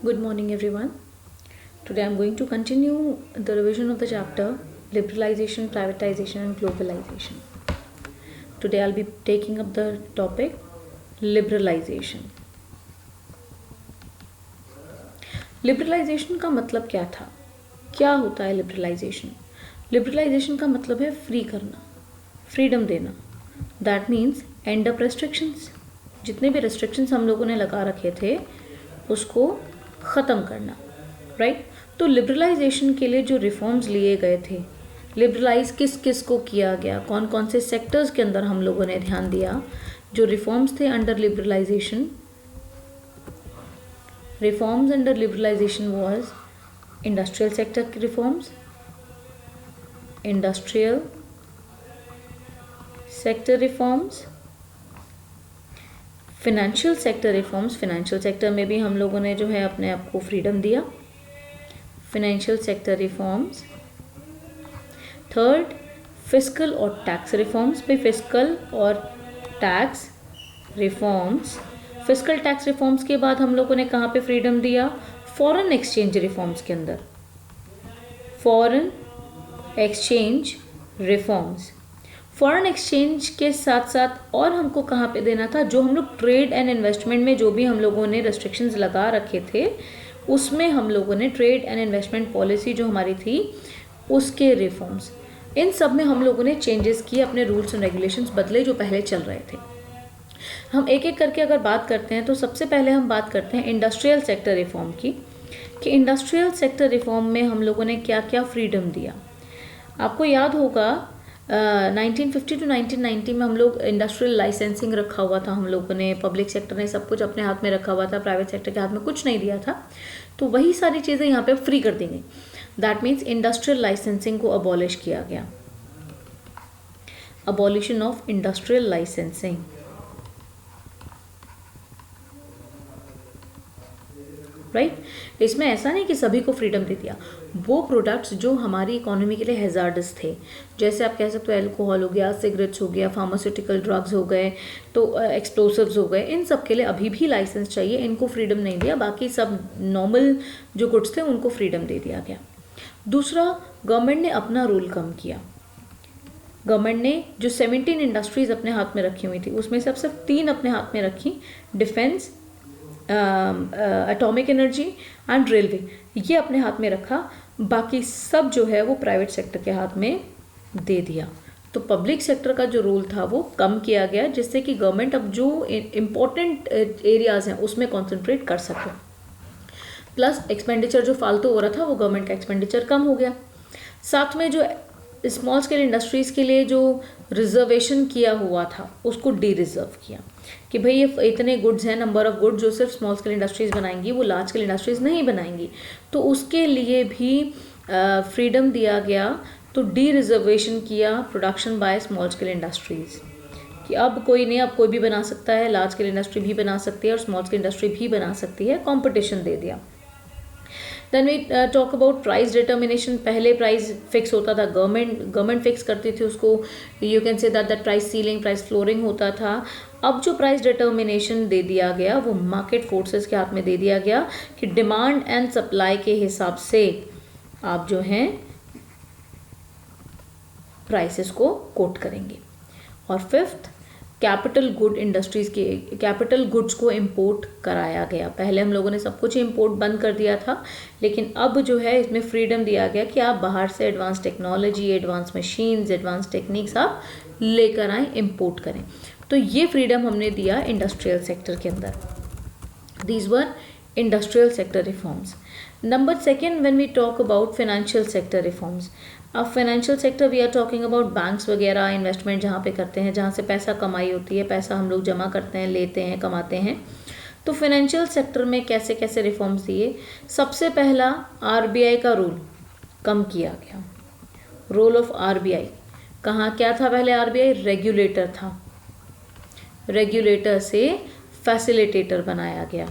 Good morning, everyone. Today I'm going to continue the revision of the chapter Liberalization, Privatization, and Globalization. Today I'll be taking up the topic Liberalization. Liberalisation का मतलब क्या था? क्या होता है liberalisation? Liberalisation का मतलब है फ्री करना, फ्रीडम देना. That means and up restrictions. जितने भी रेस्ट्रिक्शंस हम लोगों ने लगा रखे थे उसको ख़त्म करना, राइट? तो लिबरलाइजेशन के लिए जो रिफॉर्म्स लिए गए थे, लिबरलाइज किस किस को किया गया, कौन कौन से सेक्टर्स के अंदर हम लोगों ने ध्यान दिया. जो रिफॉर्म्स थे under liberalization, reforms under liberalization was industrial sector की reforms, industrial sector reforms, financial sector reforms. Financial sector में भी हम लोगों ने जो है अपने आप को फ्रीडम दिया. Financial sector reforms. Third, fiscal और टैक्स रिफॉर्म्स. पे फिस्कल और tax reforms. Fiscal tax reforms के बाद हम लोगों ने कहाँ पे फ्रीडम दिया? फॉरेन एक्सचेंज रिफॉर्म्स के अंदर. Foreign exchange reforms. Foreign exchange के साथ साथ और हमको कहाँ पे देना था? जो हम लोग ट्रेड एंड इन्वेस्टमेंट में जो भी हम लोगों ने रेस्ट्रिक्शंस लगा रखे थे उसमें हम लोगों ने ट्रेड एंड इन्वेस्टमेंट पॉलिसी जो हमारी थी उसके रिफॉर्म्स. इन सब में हम लोगों ने चेंजेस किए, अपने रूल्स एंड रेगुलेशंस बदले जो पहले चल रहे थे. हम एक एक करके अगर बात करते हैं तो सबसे पहले हम बात करते हैं इंडस्ट्रियल सेक्टर रिफॉर्म की, कि इंडस्ट्रियल सेक्टर रिफॉर्म में हम लोगों ने क्या क्या फ्रीडम दिया. आपको याद होगा 1950 टू 1990 में हम लोग इंडस्ट्रियल लाइसेंसिंग रखा हुआ था हम लोगों ने, पब्लिक सेक्टर ने सब कुछ अपने हाथ में रखा हुआ था, प्राइवेट सेक्टर के हाथ में कुछ नहीं दिया था. तो वही सारी चीज़ें यहाँ पे फ्री कर दी गई. दैट मीन्स इंडस्ट्रियल लाइसेंसिंग को अबॉलिश किया गया. Abolition of industrial licensing. Right? इसमें ऐसा नहीं कि सभी को फ्रीडम दे दिया. वो प्रोडक्ट्स जो हमारी इकोनॉमी के लिए हैजार्डस थे, जैसे आप कह सकते हो अल्कोहल हो गया, सिगरेट्स हो गया, फार्मास्यूटिकल ड्रग्स हो गए, तो एक्सप्लोसिव्स हो गए, इन सब के लिए अभी भी लाइसेंस चाहिए. इनको फ्रीडम नहीं दिया. बाकी सब नॉर्मल जो गुड्स थे उनको फ्रीडम दे दिया गया. दूसरा, गवर्नमेंट ने अपना रूल कम किया. गवर्नमेंट ने जो 17 इंडस्ट्रीज अपने हाथ में रखी हुई थी उसमें से अब सिर्फ 3 अपने हाथ में रखी. Defence, atomic energy and railway, ये अपने हाथ में रखा. बाकी सब जो है वो प्राइवेट सेक्टर के हाथ में दे दिया. तो पब्लिक सेक्टर का जो रोल था वो कम किया गया, जिससे कि गवर्नमेंट अब जो इम्पोर्टेंट एरियाज़ हैं उसमें कॉन्सेंट्रेट कर सके. प्लस एक्सपेंडिचर जो फालतू हो रहा था वो गवर्नमेंट का एक्सपेंडिचर कम हो गया. साथ में जो स्मॉल स्केल इंडस्ट्रीज़ के लिए जो रिजर्वेशन किया हुआ था उसको डी रिजर्व किया, कि भाई ये इतने गुड्स हैं, नंबर ऑफ गुड्स जो सिर्फ स्मॉल स्केल इंडस्ट्रीज़ बनाएंगी वो लार्ज स्केल इंडस्ट्रीज़ नहीं बनाएंगी. तो उसके लिए भी फ्रीडम दिया गया. तो डी रिजर्वेशन किया production by small scale industries, कि अब कोई नहीं, अब कोई भी बना सकता है, लार्ज स्केल इंडस्ट्री भी बना सकती है और स्मॉल स्केल इंडस्ट्री भी बना सकती है. कॉम्पिटिशन दे दिया. Then we talk about price determination. पहले प्राइस फिक्स होता था, गवर्नमेंट फिक्स करती थी उसको. You can say that price ceiling, price flooring होता था. अब जो प्राइस डिटर्मिनेशन दे दिया गया वो मार्केट फोर्सेस के हाथ में दे दिया गया, कि डिमांड एंड सप्लाई के हिसाब से आप जो हैं प्राइसेस को कोट करेंगे. और फिफ्थ, कैपिटल गुड इंडस्ट्रीज़ के कैपिटल गुड्स को इंपोर्ट कराया गया. पहले हम लोगों ने सब कुछ इंपोर्ट बंद कर दिया था, लेकिन अब जो है इसमें फ्रीडम दिया गया कि आप बाहर से advance technology, advance machines, advance techniques आप लेकर आएँ, इंपोर्ट करें. तो ये फ्रीडम हमने दिया इंडस्ट्रियल सेक्टर के अंदर. These were industrial sector reforms. Number second, when we talk about financial sector reforms. अब financial sector we are talking about banks वगैरह, इन्वेस्टमेंट जहाँ पे करते हैं, जहाँ से पैसा कमाई होती है, पैसा हम लोग जमा करते हैं, लेते हैं, कमाते हैं. तो फाइनेंशियल सेक्टर में कैसे कैसे रिफॉर्म्स दिए. सबसे पहला, आरबीआई का रूल कम किया गया. Role of RBI. कहाँ क्या था पहले? आरबीआई रेगुलेटर था. रेगुलेटर से फैसिलिटेटर बनाया गया,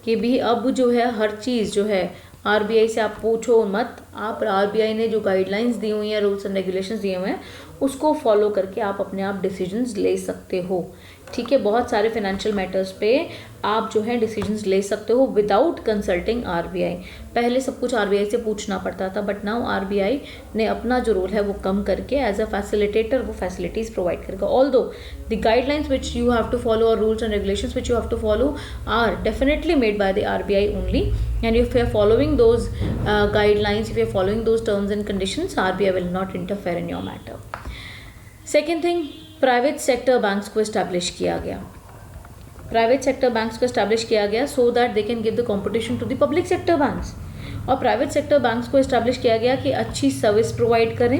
कि भी अब जो है हर चीज़ जो है आरबीआई से आप पूछो मत. आप आरबीआई ने जो गाइडलाइंस दी हुई हैं, रूल्स एंड रेगुलेशंस दिए हुए हैं, उसको फॉलो करके आप अपने आप डिसीजंस ले सकते हो. ठीक है, बहुत सारे फाइनेंशियल मैटर्स पे आप जो है डिसीजंस ले सकते हो विदाउट कंसल्टिंग आरबीआई। पहले सब कुछ आरबीआई से पूछना पड़ता था, बट नाउ आरबीआई ने अपना जो रोल है वो कम करके एज अ फैसिलिटेटर वो फैसिलिटीज प्रोवाइड करेगा। Although the guidelines which you have to follow और rules and regulations which you have to follow are definitely made by the RBI only, and if you are following those guidelines, if you are following those terms and conditions, RBI will not interfere in your matter. Second thing, private sector banks को establish किया गया। Private sector banks को establish किया गया so that they can give the competition to the public sector banks. और private sector banks को establish किया गया कि अच्छी सर्विस प्रोवाइड करें,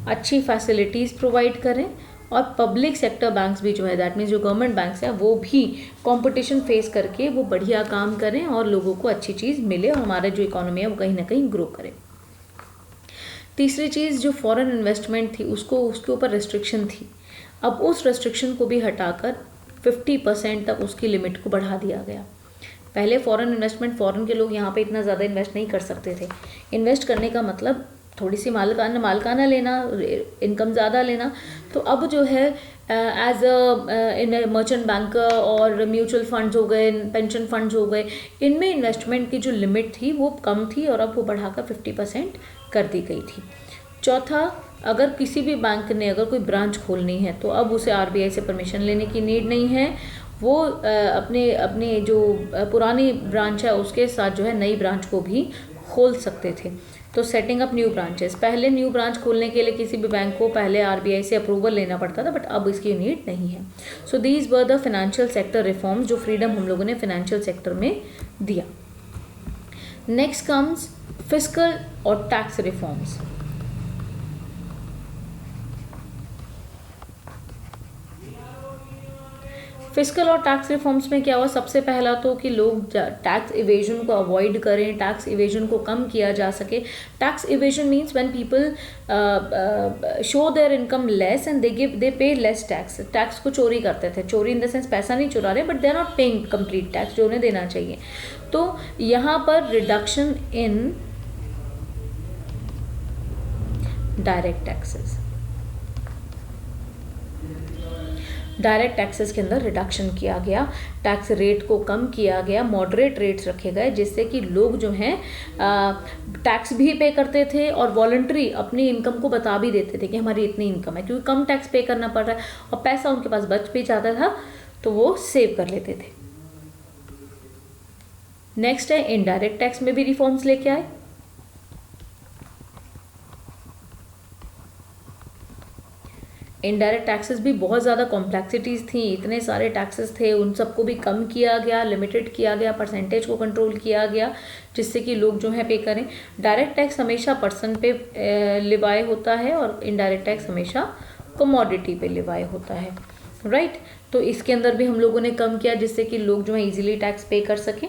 अच्छी फैसिलिटीज़ प्रोवाइड करें, और पब्लिक सेक्टर बैंक्स भी जो है दैट मीन्स जो गवर्नमेंट बैंक्स हैं वो भी कंपटीशन फेस करके वो बढ़िया काम करें और लोगों को अच्छी चीज़ मिले और हमारा जो इकोनॉमी है वो कहीं ना कहीं ग्रो करे। तीसरी चीज़, जो फॉरेन इन्वेस्टमेंट थी उसको उसके ऊपर रिस्ट्रिक्शन थी। अब उस रेस्ट्रिक्शन को भी हटाकर 50% तक उसकी लिमिट को बढ़ा दिया गया। पहले फॉरेन इन्वेस्टमेंट, फॉरेन के लोग यहाँ पे इतना ज़्यादा इन्वेस्ट नहीं कर सकते थे। इन्वेस्ट करने का मतलब थोड़ी सी मालकाना लेना, इनकम ज़्यादा लेना। तो अब जो है एज इन मर्चेंट बैंकर और म्यूचुअल फंड्स हो गए, पेंशन फंड्स हो गए, इनमें इन्वेस्टमेंट की जो लिमिट थी वो कम थी और अब वो बढ़ाकर 50% कर दी गई थी। चौथा, अगर किसी भी बैंक ने अगर कोई ब्रांच खोलनी है तो अब उसे आरबीआई से परमिशन लेने की नीड नहीं है। वो अपने जो पुरानी ब्रांच है उसके साथ जो है नई ब्रांच को भी खोल सकते थे। तो सेटिंग अप न्यू ब्रांचेस, पहले न्यू ब्रांच खोलने के लिए किसी भी बैंक को पहले आरबीआई से अप्रूवल लेना पड़ता था, बट अब इसकी नीड नहीं है। So these were the financial sector reforms, जो फ्रीडम हम लोगों ने फाइनेंशियल सेक्टर में दिया। नेक्स्ट कम्स फिस्कल और टैक्स रिफॉर्म्स। फिस्कल और टैक्स रिफॉर्म्स में क्या हुआ, सबसे पहला तो कि लोग टैक्स इवेजन को अवॉइड करें, टैक्स इवेजन को कम किया जा सके। Tax evasion means when people show their income less and they पे लेस टैक्स। टैक्स को चोरी करते थे, चोरी इन द सेंस पैसा नहीं चुरा रहे, but they are not paying complete tax जो उन्हें देना चाहिए। तो यहाँ पर reduction in direct taxes, direct taxes के अंदर रिडक्शन किया गया, टैक्स रेट को कम किया गया, मॉडरेट रेट्स रखे गए, जिससे कि लोग जो हैं टैक्स भी पे करते थे और वॉलंटरी अपनी इनकम को बता भी देते थे कि हमारी इतनी इनकम है, क्योंकि कम टैक्स पे करना पड़ रहा है और पैसा उनके पास बच भी जाता था तो वो सेव कर लेते थे। नेक्स्ट है इनडायरेक्ट टैक्स में भी रिफॉर्म्स लेके आए। इनडायरेक्ट टैक्सेस भी बहुत ज़्यादा कॉम्प्लेक्सिटीज़ थी, इतने सारे टैक्सेस थे, उन सबको भी कम किया गया, लिमिटेड किया गया, परसेंटेज को कंट्रोल किया गया, जिससे कि लोग जो है पे करें। डायरेक्ट टैक्स हमेशा पर्सन पे लिवाय होता है और इनडायरेक्ट टैक्स हमेशा कमोडिटी पे लिवाय होता है, राइट। तो इसके अंदर भी हम लोगों ने कम किया, जिससे कि लोग जो है ईजिली टैक्स पे कर सकें।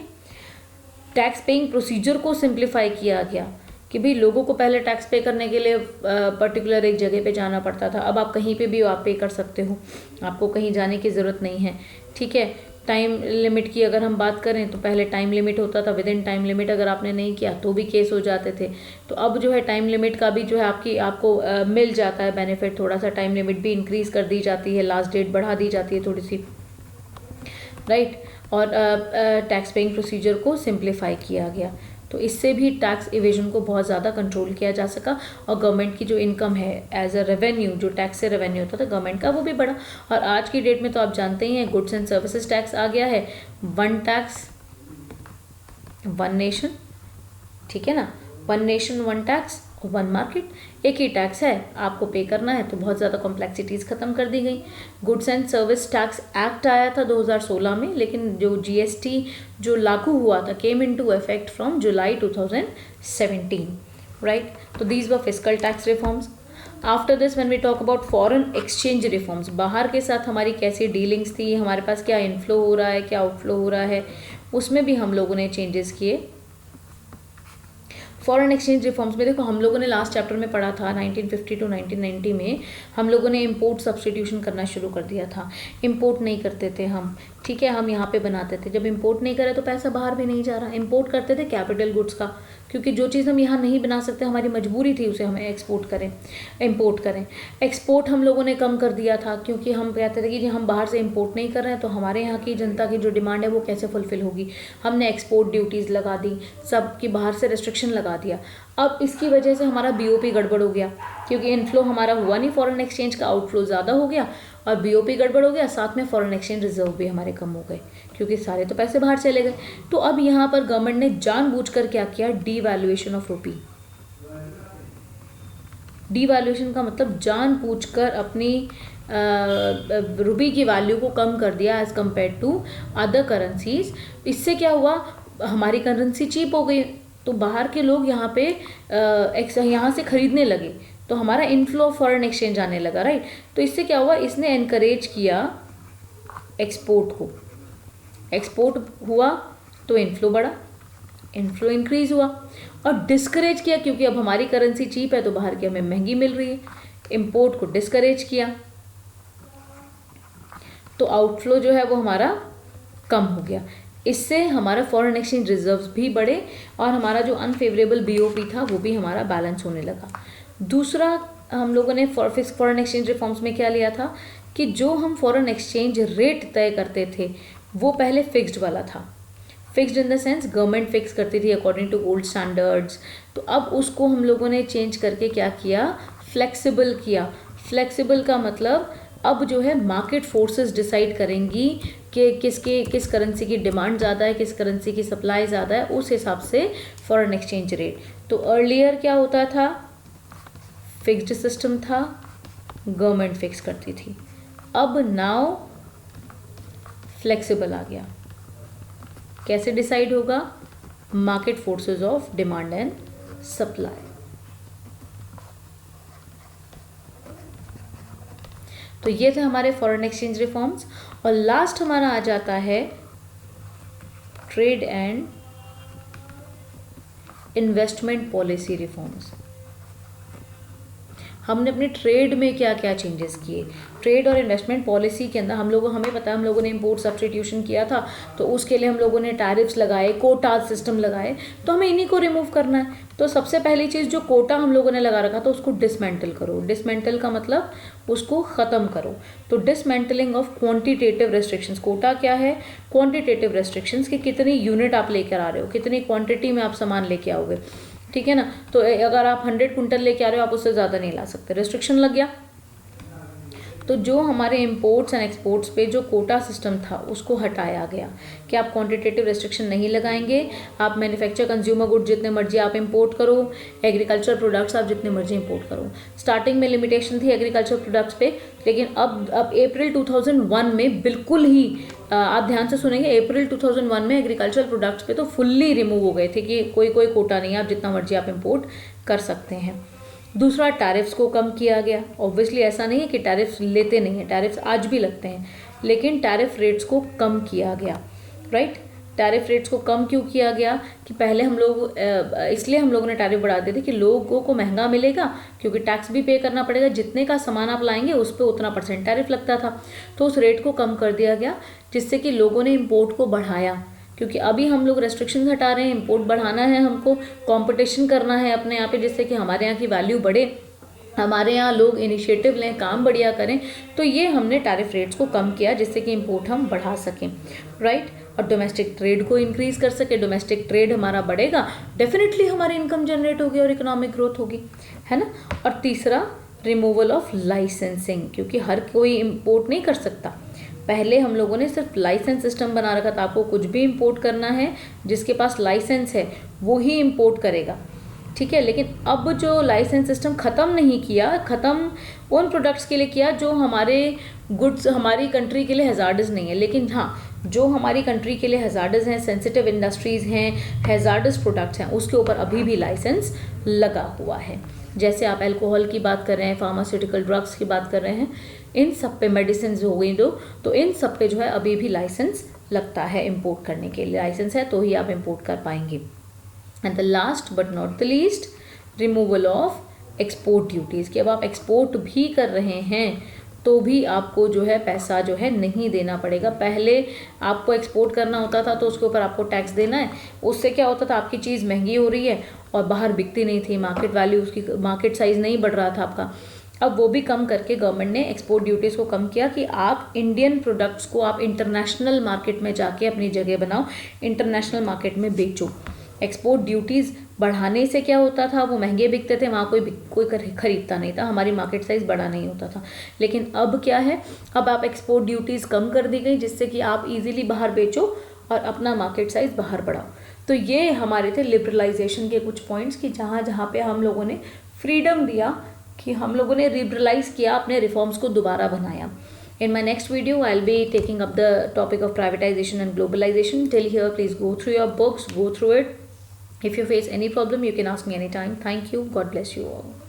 टैक्स पेइंग प्रोसीजर को सिंप्लीफाई किया गया कि भाई लोगों को पहले टैक्स पे करने के लिए पर्टिकुलर एक जगह पे जाना पड़ता था, अब आप कहीं पे भी आप पे कर सकते हो, आपको कहीं जाने की ज़रूरत नहीं है, ठीक है। टाइम लिमिट की अगर हम बात करें तो पहले टाइम लिमिट होता था, विद इन टाइम लिमिट अगर आपने नहीं किया तो भी केस हो जाते थे। तो अब जो है टाइम लिमिट का भी जो है आपको मिल जाता है बेनिफिट, थोड़ा सा टाइम लिमिट भी इंक्रीज़ कर दी जाती है, लास्ट डेट बढ़ा दी जाती है थोड़ी सी, राइट। और टैक्स पेइंग प्रोसीजर को सिंप्लीफाई किया गया, तो इससे भी टैक्स इवेजन को बहुत ज़्यादा कंट्रोल किया जा सका और गवर्नमेंट की जो इनकम है एज अ रेवेन्यू, जो टैक्स से रेवेन्यू होता था गवर्नमेंट का, वो भी बढ़ा। और आज की डेट में तो आप जानते ही हैं गुड्स एंड सर्विसेज टैक्स आ गया है, वन टैक्स वन नेशन, ठीक है ना, one nation one tax one market, एक ही टैक्स है, आपको पे करना है, तो बहुत ज़्यादा कॉम्प्लेक्सिटीज़ ख़त्म कर दी गई। Goods and service tax act आया था 2016 में, लेकिन जो जीएसटी जो लागू हुआ था came into effect from July 2017, right. तो these were fiscal tax reforms. After this when we talk about foreign exchange reforms, बाहर के साथ हमारी कैसी डीलिंग्स थी, हमारे पास क्या इनफ्लो हो रहा है, क्या आउटफ्लो हो रहा है, उसमें भी हम लोगों ने चेंजेस किए। फॉरेन एक्सचेंज रिफॉर्म्स में देखो, हम लोगों ने लास्ट चैप्टर में पढ़ा था 1950 टू 1990 में हम लोगों ने इंपोर्ट सब्सटीट्यूशन करना शुरू कर दिया था। इंपोर्ट नहीं करते थे हम, ठीक है, हम यहाँ पे बनाते थे। जब इंपोर्ट नहीं करे तो पैसा बाहर भी नहीं जा रहा। इंपोर्ट करते थे कैपिटल गुड्स का, क्योंकि जो चीज़ हम यहाँ नहीं बना सकते, हमारी मजबूरी थी उसे हमें एक्सपोर्ट करें, इंपोर्ट करें। एक्सपोर्ट हम लोगों ने कम कर दिया था, क्योंकि हम कहते थे कि जी हम बाहर से इंपोर्ट नहीं कर रहे हैं तो हमारे यहाँ की जनता की जो डिमांड है वो कैसे फुलफिल होगी। हमने एक्सपोर्ट ड्यूटीज़ लगा दी, सबकी बाहर से रेस्ट्रिक्शन लगा दिया। अब इसकी वजह से हमारा बीओपी गड़बड़ हो गया, क्योंकि इनफ्लो हमारा हुआ नहीं फॉरेन एक्सचेंज का, आउटफ्लो ज़्यादा हो गया और बीओपी गड़बड़ हो गया, साथ में फॉरेन एक्सचेंज रिजर्व भी हमारे कम हो गए, क्योंकि सारे तो पैसे बाहर चले गए। तो अब यहाँ पर गवर्नमेंट ने जानबूझकर क्या किया, डीवैल्यूएशन ऑफ रुपी। डीवैल्यूएशन का मतलब जानबूझकर अपनी रुपी की वैल्यू को कम कर दिया as compare to other currencies. इससे क्या हुआ, हमारी करेंसी चीप हो गई, तो बाहर के लोग यहाँ पे यहाँ से खरीदने लगे, तो हमारा इनफ्लो ऑफ फॉरेन एक्सचेंज आने लगा, राइट। तो इससे क्या हुआ, इसने एनकरेज किया एक्सपोर्ट को। एक्सपोर्ट हुआ तो इनफ्लो बढ़ा, इनफ्लो इंक्रीज हुआ, और डिस्करेज किया, क्योंकि अब हमारी करेंसी चीप है तो बाहर की हमें महंगी मिल रही है, इंपोर्ट को डिस्करेज किया, तो आउटफ्लो जो है वो हमारा कम हो गया। इससे हमारा फॉरेन एक्सचेंज रिजर्व्स भी बढ़े और हमारा जो अनफेवरेबल बीओपी था वो भी हमारा बैलेंस होने लगा। दूसरा, हम लोगों ने फॉरेन एक्सचेंज रिफॉर्म्स में क्या लिया था कि जो हम फॉरेन एक्सचेंज रेट तय करते थे वो पहले फिक्स्ड वाला था। Fixed in the sense government fix करती थी अकॉर्डिंग टू गोल्ड स्टैंडर्ड्स, तो अब उसको हम लोगों ने चेंज करके क्या किया, फ्लेक्सिबल किया। फ्लेक्सिबल का मतलब अब जो है मार्केट फोर्सेस डिसाइड करेंगी कि किस करेंसी की डिमांड ज़्यादा है, किस करेंसी की सप्लाई ज़्यादा है, उस हिसाब से फॉरेन एक्सचेंज रेट। तो अर्लियर क्या होता था, फिक्स्ड सिस्टम था, गवर्नमेंट फिक्स करती थी। अब नाउ फ्लेक्सिबल आ गया। कैसे डिसाइड होगा, market forces of demand and supply. तो ये थे हमारे फॉरेन एक्सचेंज रिफॉर्म्स। और लास्ट हमारा आ जाता है trade and investment policy reforms. हमने अपने ट्रेड में क्या क्या चेंजेस किए। ट्रेड और इन्वेस्टमेंट पॉलिसी के अंदर हमें पता है, हम लोगों ने इंपोर्ट सब्स्टिट्यूशन किया था, तो उसके लिए हम लोगों ने टैरिफ्स लगाए, कोटाज सिस्टम लगाए, तो हमें इन्हीं को रिमूव करना है। तो सबसे पहली चीज़, जो कोटा हम लोगों ने लगा रखा था उसको डिसमेंटल करो। डिसमेंटल का मतलब उसको ख़त्म करो। तो dismantling of quantitative restrictions. Quota क्या है, क्वांटिटेटिव रेस्ट्रिक्शंस, कि कितनी यूनिट आप लेकर आ रहे हो, कितनी क्वांटिटी में आप सामान लेके आओगे, ठीक है ना। तो अगर आप 100 कुंटल लेके आ रहे हो, आप उससे ज़्यादा नहीं ला सकते, रेस्ट्रिक्शन लग गया। तो जो हमारे इंपोर्ट्स एंड एक्सपोर्ट्स पे जो कोटा सिस्टम था उसको हटाया गया कि आप क्वांटिटेटिव रेस्ट्रिक्शन नहीं लगाएंगे, आप मैन्युफैक्चर कंज्यूमर गुड जितने मर्जी आप इंपोर्ट करो, एग्रीकल्चर प्रोडक्ट्स आप जितने मर्जी इंपोर्ट करो। स्टार्टिंग में लिमिटेशन थी एग्रीकल्चर प्रोडक्ट्स पे, लेकिन अब अप्रैल 2001 में बिल्कुल ही आप ध्यान से सुनेंगे, अप्रैल 2001 में एग्रीकल्चर प्रोडक्ट्स पे तो फुल्ली रिमूव हो गए थे कि कोई कोटा नहीं है, आप जितना मर्जी आप इंपोर्ट कर सकते हैं। दूसरा, टैरिफ्स को कम किया गया। ऑब्वियसली ऐसा नहीं है कि टैरिफ्स लेते नहीं हैं, टैरिफ्स आज भी लगते हैं, लेकिन टैरिफ रेट्स को कम किया गया, राइट। टैरिफ रेट्स को कम क्यों किया गया कि पहले हम लोग इसलिए हम लोगों ने टैरिफ बढ़ा दिए थे कि लोगों को महंगा मिलेगा, क्योंकि टैक्स भी पे करना पड़ेगा, जितने का सामान आप लाएंगे उस पर उतना % टैरिफ लगता था। तो उस रेट को कम कर दिया गया, जिससे कि लोगों ने इम्पोर्ट को बढ़ाया, क्योंकि अभी हम लोग रेस्ट्रिक्शंस हटा रहे हैं, इंपोर्ट बढ़ाना है, हमको कंपटीशन करना है अपने यहाँ पे, जिससे कि हमारे यहाँ की वैल्यू बढ़े, हमारे यहाँ लोग इनिशिएटिव लें, काम बढ़िया करें। तो ये हमने टैरिफ रेट्स को कम किया, जिससे कि इंपोर्ट हम बढ़ा सकें, राइट। और डोमेस्टिक ट्रेड को इंक्रीज कर सके। डोमेस्टिक ट्रेड हमारा बढ़ेगा, डेफिनेटली हमारी इनकम जनरेट होगी और इकोनॉमिक ग्रोथ होगी, है ना। और तीसरा, रिमूवल ऑफ लाइसेंसिंग, क्योंकि हर कोई इंपोर्ट नहीं कर सकता। पहले हम लोगों ने सिर्फ लाइसेंस सिस्टम बना रखा था, आपको कुछ भी इंपोर्ट करना है, जिसके पास लाइसेंस है वो ही इंपोर्ट करेगा, ठीक है। लेकिन अब जो लाइसेंस सिस्टम ख़त्म नहीं किया, ख़त्म उन प्रोडक्ट्स के लिए किया जो हमारे गुड्स हमारी कंट्री के लिए हैज़ार्डस नहीं है, लेकिन हाँ, जो हमारी कंट्री के लिए हैज़ार्डस हैं, सेंसिटिव इंडस्ट्रीज़ हैं, हैज़ार्डस प्रोडक्ट्स हैं, उसके ऊपर अभी भी लाइसेंस लगा हुआ है। जैसे आप अल्कोहल की बात कर रहे हैं, फार्मास्यूटिकल ड्रग्स की बात कर रहे हैं, इन सब पे मेडिसिन हो गई तो इन सब पे जो है अभी भी लाइसेंस लगता है इंपोर्ट करने के लिए। लाइसेंस है तो ही आप इंपोर्ट कर पाएंगे। And the last but not the least, removal of export duties, कि अब आप एक्सपोर्ट भी कर रहे हैं तो भी आपको जो है पैसा जो है नहीं देना पड़ेगा। पहले आपको एक्सपोर्ट करना होता था तो उसके ऊपर आपको टैक्स देना है, उससे क्या होता था, आपकी चीज़ महंगी हो रही है और बाहर बिकती नहीं थी, मार्केट वैल्यू उसकी, मार्केट साइज़ नहीं बढ़ रहा था आपका। अब वो भी कम करके गवर्नमेंट ने एक्सपोर्ट ड्यूटीज़ को कम किया कि आप इंडियन प्रोडक्ट्स को आप इंटरनेशनल मार्केट में जाके अपनी जगह बनाओ, इंटरनेशनल मार्केट में बेचो। एक्सपोर्ट ड्यूटीज़ बढ़ाने से क्या होता था, वो महंगे बिकते थे, वहाँ कोई खरीदता नहीं था, हमारी मार्केट साइज़ बड़ा नहीं होता था। लेकिन अब क्या है, अब आप एक्सपोर्ट ड्यूटीज़ कम कर दी गई जिससे कि आप इजीली बाहर बेचो और अपना मार्केट साइज़ बाहर बढ़ाओ। तो ये हमारे थे लिबरलाइजेशन के कुछ पॉइंट्स कि जहाँ जहाँ पे हम लोगों ने फ्रीडम दिया, कि हम लोगों ने लिबरलाइज किया, अपने रिफॉर्म्स को दोबारा बनाया। In my next video, I'll be taking up the topic of privatization and globalization. Till here, please go through your books, go through it. If you face any problem, you can ask me anytime. Thank you. God bless you all.